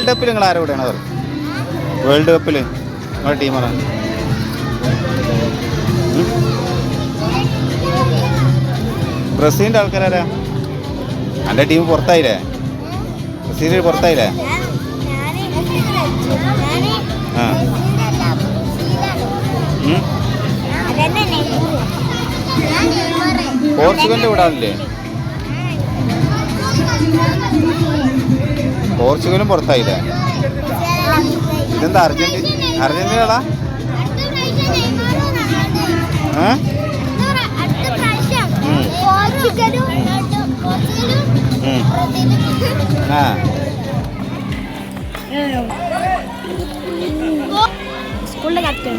World കപ്പിൽ നിങ്ങൾ ആരുടെ കൂടെയാണ് അവർ? വേൾഡ് കപ്പിൽ നിങ്ങളുടെ ടീമാണ്? ബ്രസീലിൻ്റെ ആൾക്കാരാരാ? എൻ്റെ ടീം പുറത്തായില്ലേ? ബ്രസീൽ പുറത്തായില്ലേ? ആ പോർച്ചുഗലിൻ്റെ കൂടെ ആളില്ലേ? പോർച്ചുഗലും പുറത്തായില്ലേ? ഇതെന്താ അർജന്റീനടാ? ആ സ്കൂളിലെ ക്യാപ്റ്റൻ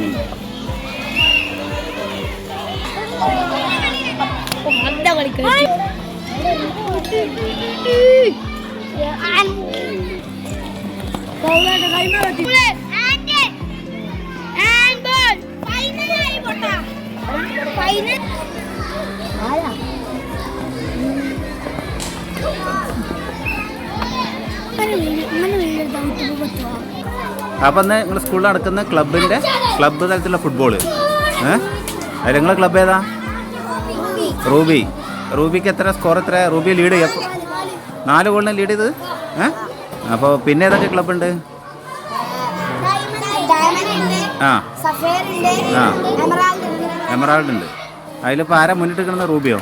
അപ്പം ഇന്ന് നിങ്ങൾ സ്കൂളിൽ നടക്കുന്ന ക്ലബ്ബ് തലത്തിലുള്ള ഫുട്ബോള്. അതിൽ നിങ്ങളെ ക്ലബ്ബ് ഏതാ? റൂബിക്ക് എത്ര സ്കോർ? എത്ര റൂബി ലീഡ് ചെയ്യും? 4 ഗോളിന് ലീഡ് ചെയ്ത്. അപ്പോൾ പിന്നെ ഏതൊക്കെ ക്ലബ്ബുണ്ട്? ആ എമറാൾഡ് ഉണ്ട്. അതിലിപ്പോൾ ആരാ മുന്നിട്ട് നിൽക്കുന്നത്? റൂബിയോ?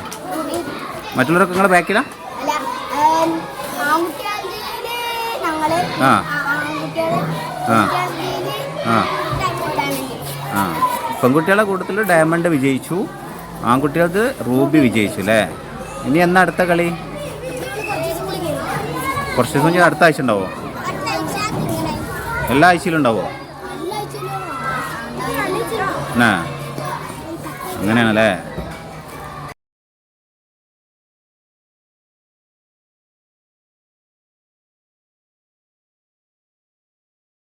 മറ്റുള്ളവരൊക്കെ നിങ്ങളെ ബാക്കിലാ? ആ ആ ആ ആ പെൺകുട്ടികളുടെ കൂട്ടത്തിൽ ഡയമണ്ട് വിജയിച്ചു, ആൺകുട്ടികൾക്ക് റൂബി വിജയിച്ചു അല്ലേ? ഇനി എന്നാ അടുത്ത കളി? കുറച്ച് ദിവസം കഴിഞ്ഞാൽ അടുത്ത ആഴ്ച ഉണ്ടാവോ? എല്ലാ ആഴ്ചയിലും ഉണ്ടാവോ? ആ അങ്ങനെയാണല്ലേ.